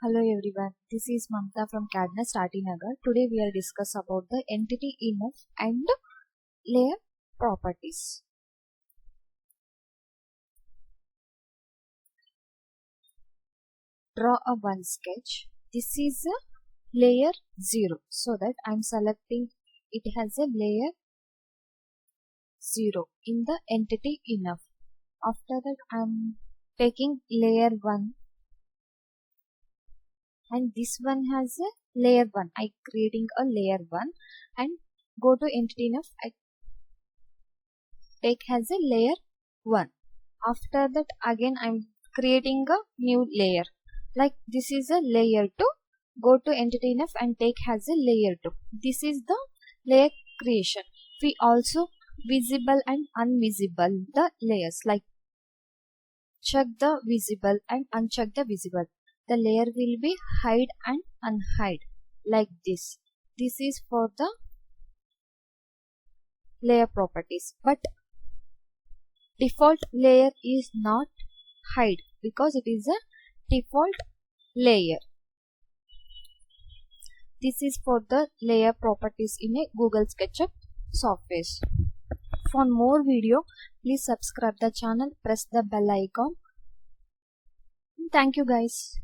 Hello everyone, this is Mamta from CAD NEST Nagar. Today we will discuss about the entity enough and layer properties. Draw a one sketch. This is a layer 0, so that I am selecting it has a layer 0 in the entity enough. After that I am taking layer 1 and this one has a layer 1. I creating a layer 1 and go to entity enough. I take has a layer 1. After that again I am creating a new layer. Like this is a layer 2. Go to entity enough and take has a layer 2. This is the layer creation. We also visible and invisible the layers, like check the visible and uncheck the visible. The layer will be hide and unhide like this. This is for the layer properties, but default layer is not hide because it is a default layer. This is for the layer properties in a Google Sketchup software. For more video, please subscribe the channel, press the bell icon. Thank you guys.